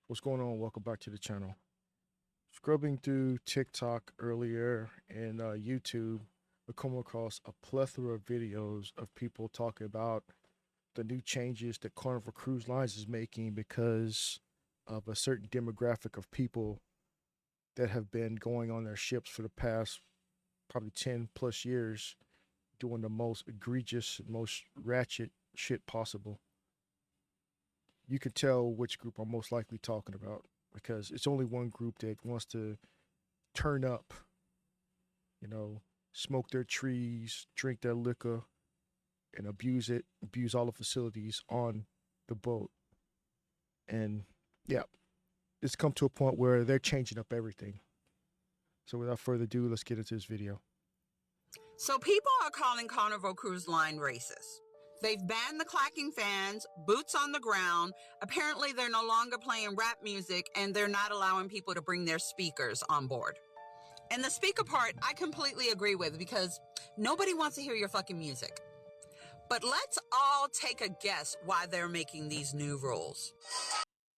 What's going on? Welcome back to the channel. Scrubbing through TikTok earlier and YouTube, I come across a plethora of videos of people talking about the new changes that Carnival Cruise Lines is making because of a certain demographic of people that have been going on their ships for the past probably 10 plus years, doing the most egregious, most ratchet shit possible. You can tell which group I'm most likely talking about because it's only one group that wants to turn up, you know, smoke their trees, drink their liquor, and abuse it, abuse all the facilities on the boat. And yeah, it's come to a point where they're changing up everything. So without further ado, let's get into this video. So people are calling Carnival Cruise Line racist. They've banned the clacking fans, boots on the ground. Apparently, they're no longer playing rap music, and they're not allowing people to bring their speakers on board. And the speaker part, I completely agree with because nobody wants to hear your fucking music. But let's all take a guess why they're making these new rules.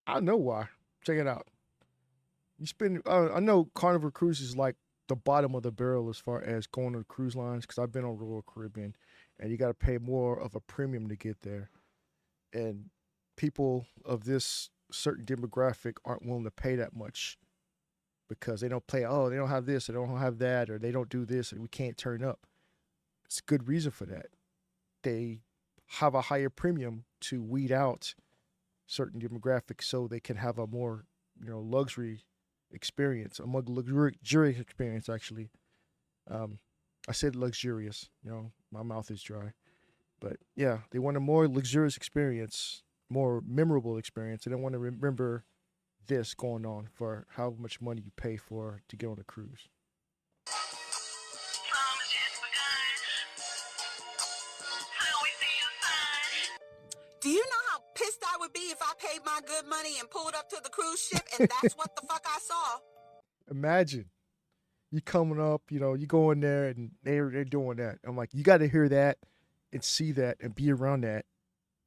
I know why. Check it out. I know Carnival Cruise is like the bottom of the barrel as far as going on cruise lines because I've been on Royal Caribbean, and you got to pay more of a premium to get there. And people of this certain demographic aren't willing to pay that much because they don't play. Oh, they don't have this, they don't have that, or they don't do this, and we can't turn up. It's a good reason for that. They have a higher premium to weed out certain demographics so they can have a more, luxury experience, a more luxurious experience. Actually, I said luxurious. My mouth is dry, but yeah, they want a more luxurious experience, more memorable experience. They don't want to remember this going on for how much money you pay for to get on a cruise. Do you know how pissed I would be if I paid my good money and pulled up to the cruise ship and that's what the fuck I saw? Imagine you coming up, you go in there and they're doing that. I'm like, you got to hear that and see that and be around that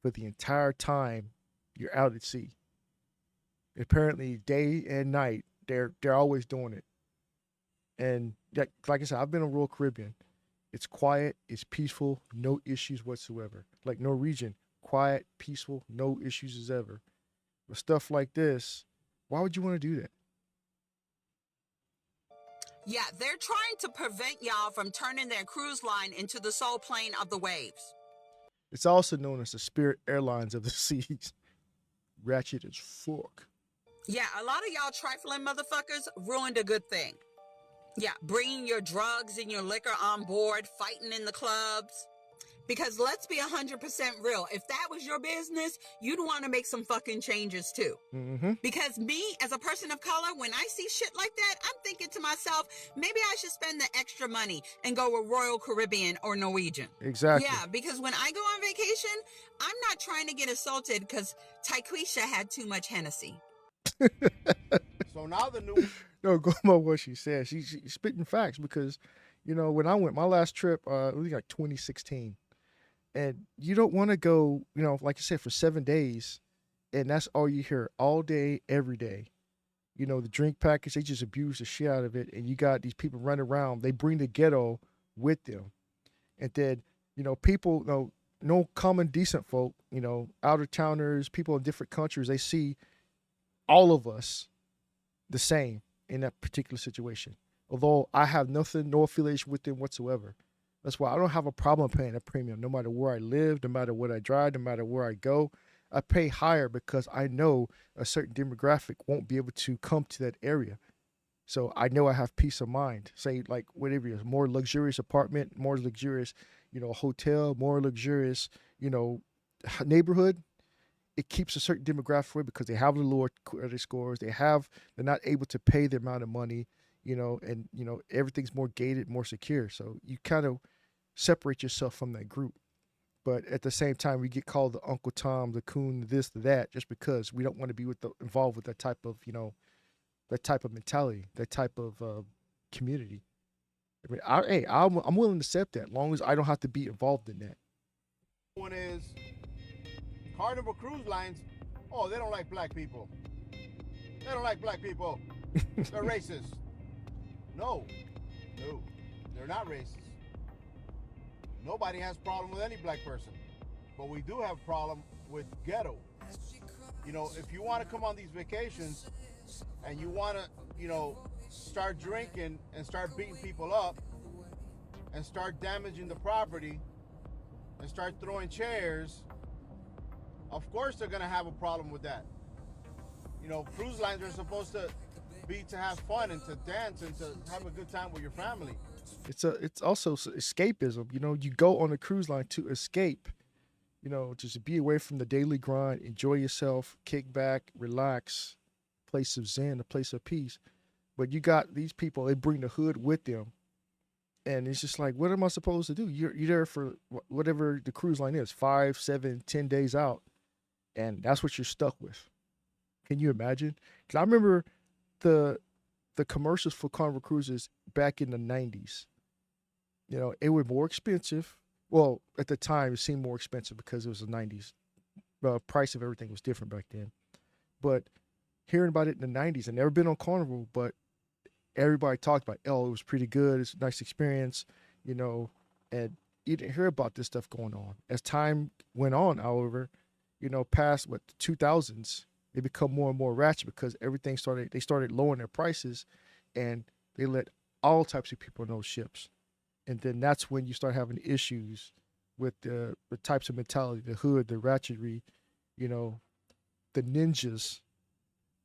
for the entire time you're out at sea. Apparently, day and night, they're always doing it. And like I said, I've been on Royal Caribbean. It's quiet, it's peaceful, no issues whatsoever. Like Norwegian, quiet, peaceful, no issues as ever. But stuff like this, why would you want to do that? Yeah, they're trying to prevent y'all from turning their cruise line into the sole plane of the waves. It's also known as the Spirit Airlines of the seas. Ratchet as fuck. Yeah, a lot of y'all trifling motherfuckers ruined a good thing. Yeah, bringing your drugs and your liquor on board, fighting in the clubs. Because let's be 100% real. If that was your business, you'd want to make some fucking changes too. Mm-hmm. Because me, as a person of color, when I see shit like that, I'm thinking to myself, maybe I should spend the extra money and go with Royal Caribbean or Norwegian. Exactly. Yeah, because when I go on vacation, I'm not trying to get assaulted because Taquisha had too much Hennessy. So now the new... No, go by what she said. She's spitting facts because, when I went, my last trip, it was like 2016. And you don't want to go, like I said, for 7 days. And that's all you hear all day, every day. The drink package, they just abuse the shit out of it. And you got these people running around. They bring the ghetto with them. And then, people, no common decent folk, outer towners, people in different countries, they see all of us the same in that particular situation. Although I have nothing, no affiliation with them whatsoever. That's why I don't have a problem paying a premium, no matter where I live, no matter what I drive, no matter where I go. I pay higher because I know a certain demographic won't be able to come to that area. So I know I have peace of mind. Say like whatever it is, more luxurious apartment, more luxurious, hotel, more luxurious, neighborhood. It keeps a certain demographic away because they have the lower credit scores. They're not able to pay the amount of money, and everything's more gated, more secure. So you kind of separate yourself from that group. But at the same time, we get called the Uncle Tom, the Coon, this, the that, just because we don't want to be involved with that type of, that type of mentality, that type of community. I mean, I'm willing to accept that, as long as I don't have to be involved in that. one is Carnival Cruise Lines. Oh, they don't like black people. They don't like black people. They're racist. No, no, they're not racist. Nobody has a problem with any black person. But we do have a problem with ghetto. You know, if you want to come on these vacations and you want to, start drinking and start beating people up and start damaging the property and start throwing chairs, of course they're going to have a problem with that. You know, cruise lines are supposed to be to have fun and to dance and to have a good time with your family. It's also escapism. You know, you go on a cruise line to escape. You know, just to be away from the daily grind, enjoy yourself, kick back, relax, place of zen, a place of peace. But you got these people; they bring the hood with them, and it's just like, what am I supposed to do? You're there for whatever the cruise line is, 5, 7, 10 days out, and that's what you're stuck with. Can you imagine? Because I remember the the commercials for Carnival cruises back in the '90s. You know, it was more expensive. Well, at the time, it seemed more expensive because it was the '90s. The price of everything was different back then. But hearing about it in the '90s, I never been on Carnival, but everybody talked about, oh, it was pretty good. It's a nice experience, you know, and you didn't hear about this stuff going on. As time went on, however, you know, past what the 2000s, they become more and more ratchet because they started lowering their prices, and they let all types of people on those ships. And then that's when you start having issues with the types of mentality, the hood, the ratchetry, you know, the ninjas,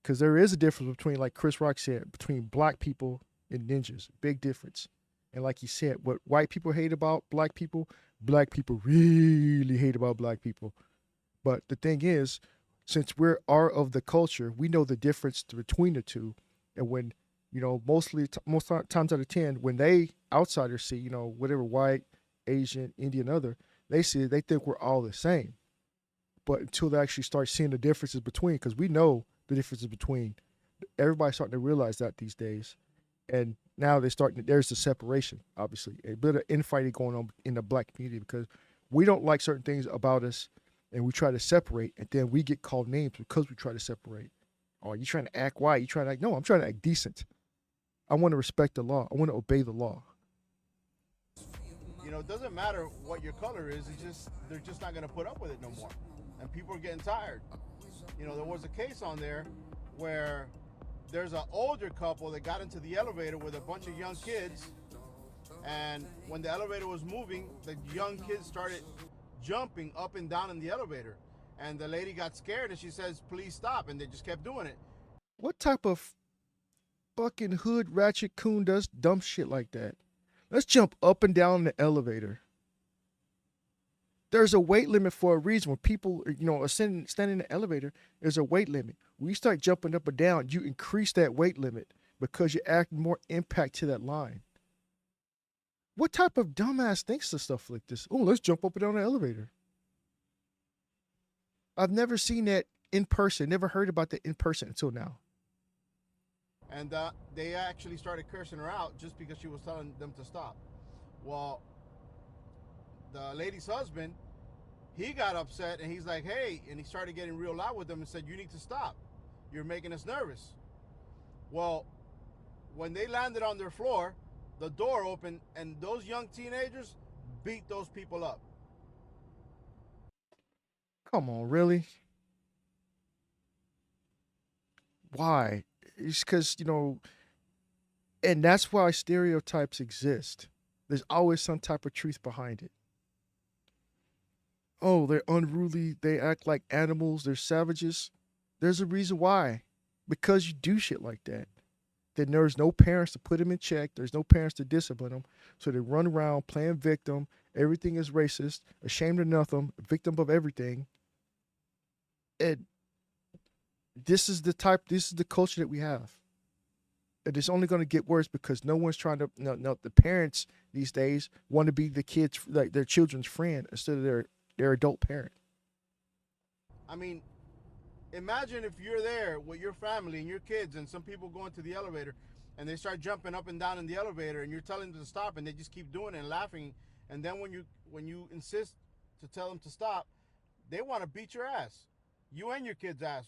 because there is a difference between, like Chris Rock said, between black people and ninjas. Big difference. And like he said, what white people hate about black people really hate about black people. But the thing is, since we're are of the culture, we know the difference between the two. And when, you know, most times out of 10, when they outsiders see, you know, whatever white, Asian, Indian, other, they see it, they think we're all the same. But until they actually start seeing the differences between, because we know the differences between, everybody's starting to realize that these days. And now there's the separation, obviously, a bit of infighting going on in the black community because we don't like certain things about us, and we try to separate, and then we get called names because we try to separate. Oh, you trying to act white? You trying to act? No, I'm trying to act decent. I want to respect the law. I want to obey the law. You know, it doesn't matter what your color is. It's just they're just not going to put up with it no more, and people are getting tired. You know, there was a case on there where there's an older couple that got into the elevator with a bunch of young kids, and when the elevator was moving, the young kids started jumping up and down in the elevator, and the lady got scared and she says, "Please stop," and they just kept doing it. What type of fucking hood ratchet coon does dumb shit like that? Let's jump up and down the elevator. There's a weight limit for a reason. When people, you know, are standing in the elevator, there's a weight limit. When you start jumping up and down, you increase that weight limit because you add more impact to that line. What type of dumbass thinks of stuff like this? Oh, let's jump up and down the elevator. I've never seen that in person, never heard about that in person until now. And they actually started cursing her out just because she was telling them to stop. Well, the lady's husband, he got upset and he's like, "Hey," and he started getting real loud with them and said, "You need to stop. You're making us nervous." Well, when they landed on their floor, the door opened and those young teenagers beat those people up. Come on, really? Why? It's because, you know, and that's why stereotypes exist. There's always some type of truth behind it. Oh, they're unruly. They act like animals. They're savages. There's a reason why. Because you do shit like that. Then there's no parents to put them in check. There's no parents to discipline them. So they run around playing victim. Everything is racist, ashamed of nothing, victim of everything. And this is the culture that we have. And it's only going to get worse because no one's trying to, no, the parents these days want to be the kids, like their children's friend instead of their adult parent. I mean, imagine if you're there with your family and your kids and some people go into the elevator and they start jumping up and down in the elevator and you're telling them to stop and they just keep doing it and laughing, and then when you insist to tell them to stop, they want to beat your ass, you and your kids' ass.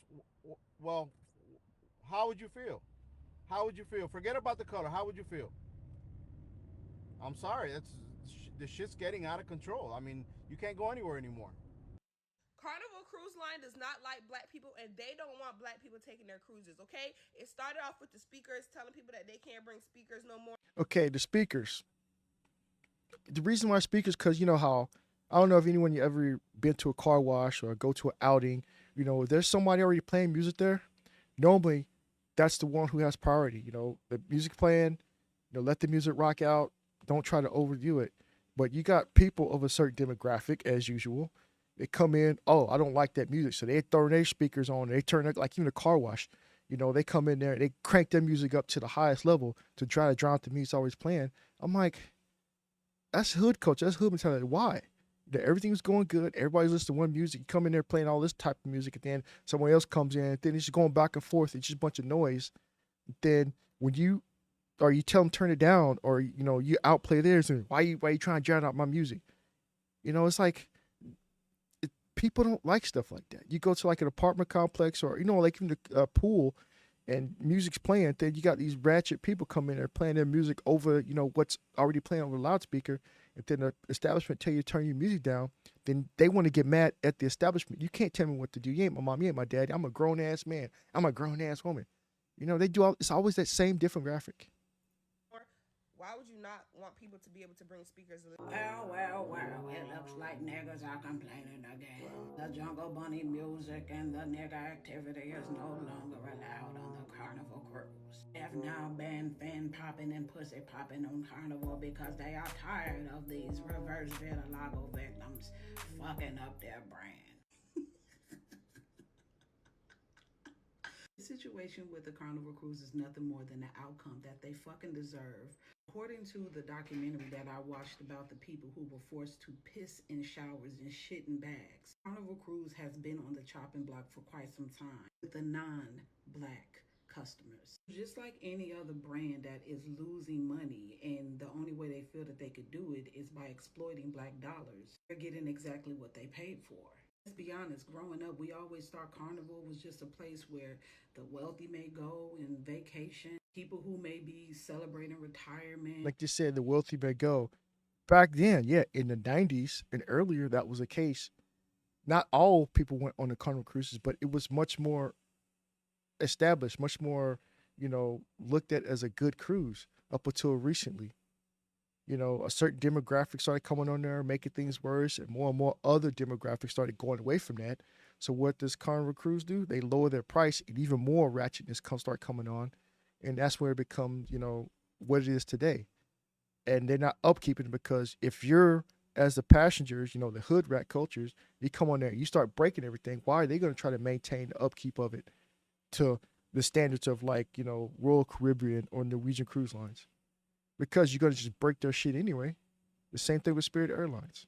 Well, how would you feel? How would you feel? Forget about the color. How would you feel? I'm sorry. The shit's getting out of control. I mean, you can't go anywhere anymore. Carnival Cruise Line does not like black people, and they don't want black people taking their cruises, okay? It started off with the speakers telling people that they can't bring speakers no more. Okay, the speakers. The reason why speakers, because you know how, I don't know if anyone you ever been to a car wash or go to an outing, you know, if there's somebody already playing music there, normally that's the one who has priority. You know, the music playing, you know, let the music rock out. Don't try to overdo it. But you got people of a certain demographic, as usual. They come in, oh, I don't like that music. So they throw their speakers on. They turn it, like even a car wash. You know, they come in there, they crank their music up to the highest level to try to drown out the music always playing. I'm like, that's hood culture. That's hood mentality. Why? Everything's going good. Everybody's listening to one music. You come in there playing all this type of music, and then someone else comes in. And then it's just going back and forth. It's just a bunch of noise. Then when you tell them turn it down, or you know you outplay theirs, and why you trying to drown out my music? You know, it's like people don't like stuff like that. You go to like an apartment complex, or you know, like even the pool, and music's playing. Then you got these ratchet people come in there playing their music over, you know, what's already playing over the loudspeaker. If then the establishment tell you to turn your music down, then they want to get mad at the establishment. You can't tell me what to do. You ain't my mom, you ain't my daddy. I'm a grown ass man. I'm a grown ass woman. You know, they do it's always that same demographic. Why would you not want people to be able to bring speakers? Well, it looks like niggas are complaining again. The Jungle Bunny music and the nigga activity is no longer allowed on the Carnival cruise. They have now banned fan popping and pussy popping on Carnival because they are tired of these reverse vitiligo victims fucking up their brand. The situation with the Carnival cruise is nothing more than the outcome that they fucking deserve. According to the documentary that I watched about the people who were forced to piss in showers and shit in bags, Carnival Cruise has been on the chopping block for quite some time with the non-black customers. Just like any other brand that is losing money, and the only way they feel that they could do it is by exploiting black dollars, they're getting exactly what they paid for. Let's be honest, growing up, we always thought Carnival was just a place where the wealthy may go and vacation, people who may be celebrating retirement. Like you said, the wealthy may go. Back then, yeah, in the 90s and earlier, that was the case. Not all people went on the Carnival cruises, but it was much more established, much more, you know, looked at as a good cruise up until recently. You know, a certain demographic started coming on there, making things worse, and more other demographics started going away from that. So what does Carnival Cruise do? They lower their price, and even more ratchetness start coming on, and that's where it becomes, you know, what it is today. And they're not upkeeping it, because if you're, as the passengers, you know, the hood rat cultures, you come on there, you start breaking everything. Why are they going to try to maintain the upkeep of it to the standards of, like, you know, Royal Caribbean or Norwegian Cruise Lines? Because you're going to just break their shit anyway. The same thing with Spirit Airlines.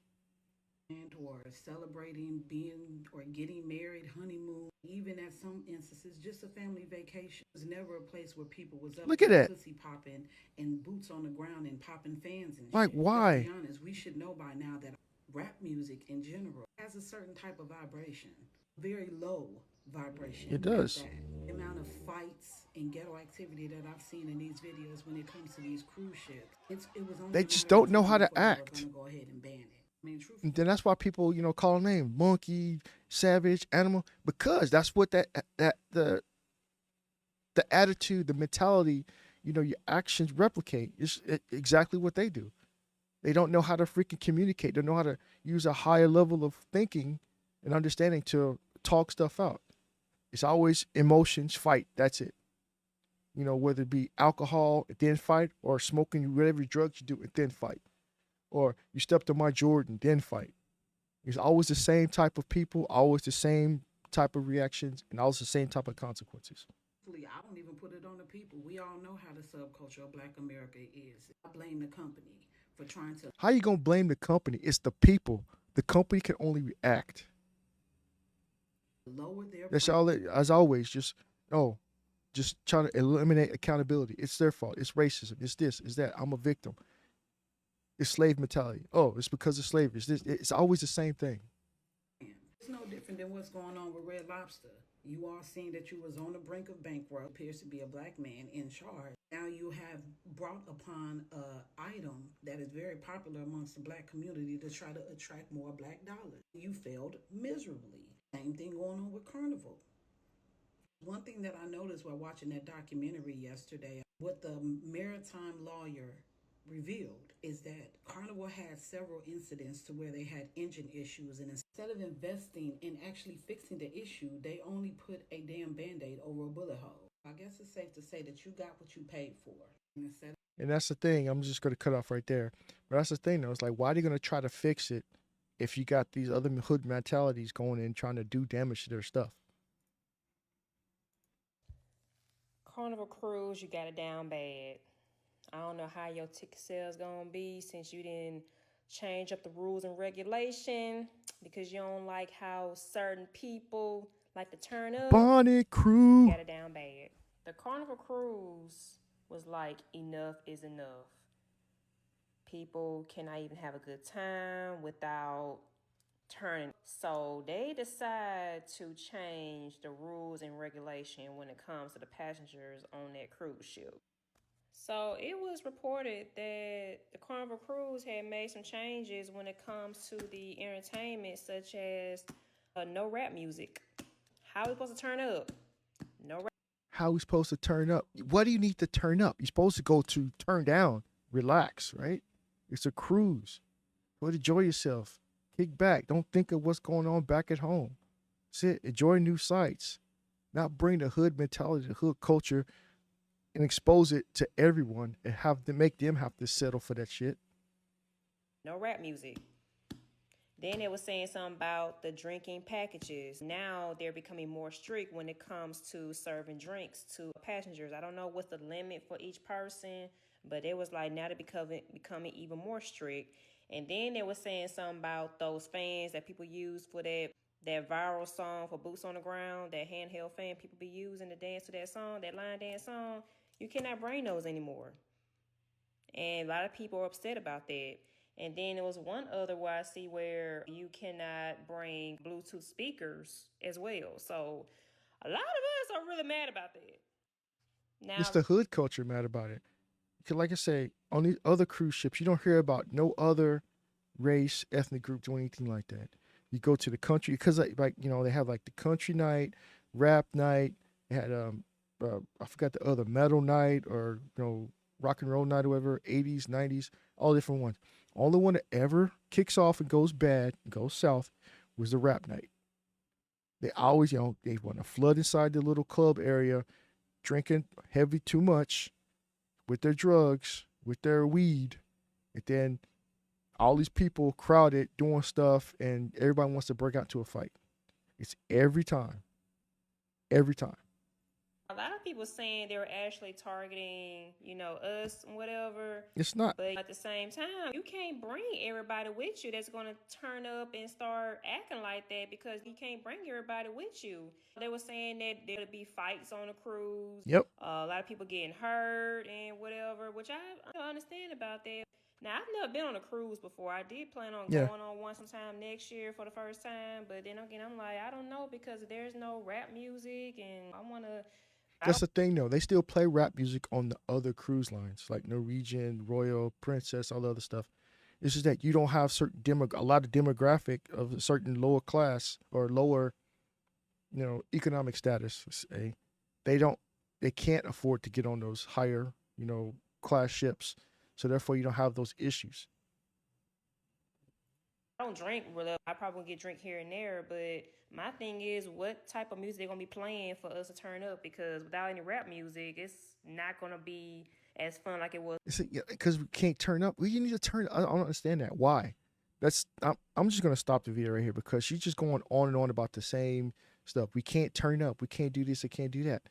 Or celebrating being or getting married, honeymoon, even at some instances, just a family vacation. It was never a place where people was up Look at that. pussy popping and boots on the ground and popping fans and like, shit. why? Let's be honest, we should know by now that rap music in general has a certain type of vibration, very low vibration. It does. The amount of fights and ghetto activity that I've seen in these videos when it comes to these cruise ships, it was only they just don't know how to act. Go ahead and ban it. I mean, and then that's why people, you know, call them names, monkey, savage, animal, because that's what the attitude, the mentality, you know, your actions replicate. It's exactly what they do. They don't know how to freaking communicate. They don't know how to use a higher level of thinking and understanding to talk stuff out. It's always emotions, fight. That's it. You know, whether it be alcohol, then fight, or smoking whatever drugs you do, and then fight. Or you stepped on my Jordan, then fight. It's always the same type of people, always the same type of reactions, and always the same type of consequences. I don't even put it on the people. We all know how the subculture of Black America is. I blame the company for trying to. How you gonna blame the company? It's the people. The company can only react. Lower their. That's all. As always, just trying to eliminate accountability. It's their fault. It's racism. It's this. It's that. I'm a victim. It's slave mentality. Oh, it's because of slavery. It's this. It's always the same thing. It's no different than what's going on with Red Lobster. You all seen that you was on the brink of bankrupt, appears to be a black man in charge. Now you have brought upon a item that is very popular amongst the black community to try to attract more black dollars. You failed miserably. Same thing going on with Carnival. One thing that I noticed while watching that documentary yesterday, what the maritime lawyer revealed is that Carnival had several incidents to where they had engine issues, and instead of investing in actually fixing the issue, they only put a damn band-aid over a bullet hole. I guess it's safe to say that you got what you paid for. And that's the thing. I'm just going to cut off right there. But that's the thing, though. It's like, why are they going to try to fix it if you got these other hood mentalities going in trying to do damage to their stuff? Carnival Cruise, you got it down bad. I don't know how your ticket sales gonna be since you didn't change up the rules and regulation because you don't like how certain people like to turn up. Bonnet Crew. Got it down bad. The Carnival Cruise was like, enough is enough. People cannot even have a good time without turning. So they decide to change the rules and regulation when it comes to the passengers on that cruise ship. So it was reported that the Carnival Cruise had made some changes when it comes to the entertainment, such as no rap music. How are we supposed to turn up? No rap. How are we supposed to turn up? What do you need to turn up? You're supposed to go to turn down, relax, right? It's a cruise. Go enjoy yourself. Kick back. Don't think of what's going on back at home. Sit, enjoy new sights. Not bring the hood mentality, the hood culture, and expose it to everyone and have to make them have to settle for that shit. No rap music. Then they were saying something about the drinking packages. Now they're becoming more strict when it comes to serving drinks to passengers. I don't know what's the limit for each person, but it was like now they're becoming even more strict. And then they were saying something about those fans that people use for that viral song for Boots on the Ground, that handheld fan people be using to dance to that song, that line dance song. You cannot bring those anymore. And a lot of people are upset about that. And then there was one other where I see where you cannot bring Bluetooth speakers as well. So a lot of us are really mad about that. Now, It's the hood culture mad about it. Because like I say, on these other cruise ships, you don't hear about no other race, ethnic group doing anything like that. You go to the country, because like you know, they have like the country night, rap night. They had I forgot the other, metal night, or you know, rock and roll night or whatever, 80s, 90s, all different ones. Only one that ever kicks off and goes bad, goes south, was the rap night. They always, you know, they want to flood inside the little club area, drinking heavy too much with their drugs, with their weed, and then all these people crowded doing stuff, and everybody wants to break out to a fight. It's every time. Every time. a lot of people saying they were actually targeting, us and whatever. It's not. But at the same time, you can't bring everybody with you that's going to turn up and start acting like that because you can't bring everybody with you. They were saying that there would be fights on a cruise. Yep. A lot of people getting hurt and whatever, which I don't understand about that. Now, I've never been on a cruise before. I did plan on going on one sometime next year for the first time. But then again, I'm like, I don't know because there's no rap music and I want to. That's the thing, though. They still play rap music on the other cruise lines, like Norwegian, Royal, Princess, all the other stuff. It's just that you don't have a lot of demographic of a certain lower class or lower, economic status. Say, they can't afford to get on those higher, class ships. So therefore, you don't have those issues. I don't drink really. I probably won't get drink here and there, but my thing is what type of music they're gonna be playing for us to turn up because without any rap music, it's not gonna be as fun like it was. Because we can't turn up. You need to turn. I don't understand that. Why? I'm just gonna stop the video right here because she's just going on and on about the same stuff. We can't turn up. We can't do this. I can't do that.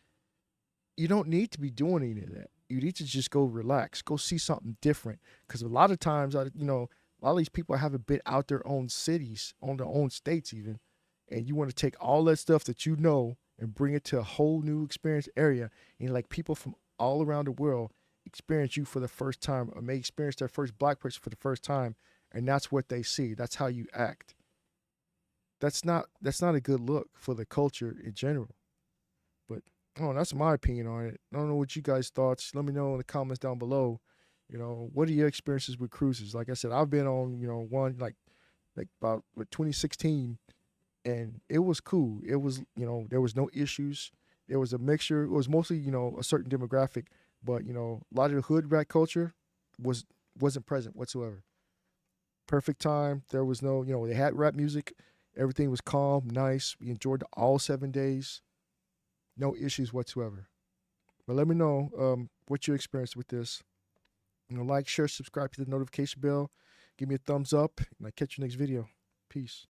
You don't need to be doing any of that. You need to just go relax, go see something different. Because a lot of times, a lot of these people haven't been out their own cities, on their own states even, and you want to take all that stuff that you know and bring it to a whole new experience area. And like people from all around the world experience you for the first time, or may experience their first black person for the first time, and that's what they see. That's how you act. That's not a good look for the culture in general. But oh, that's my opinion on it. I don't know what you guys thoughts. Let me know in the comments down below. What are your experiences with cruises? Like I said, I've been on, one like about 2016, and it was cool. It was, there was no issues. There was a mixture. It was mostly, a certain demographic, but a lot of the hood rat culture wasn't present whatsoever. Perfect time. There was no, they had rap music. Everything was calm, nice. We enjoyed all 7 days. No issues whatsoever. But let me know what your experience with this. Like, share, subscribe to the notification bell. Give me a thumbs up, and I catch you next video. Peace.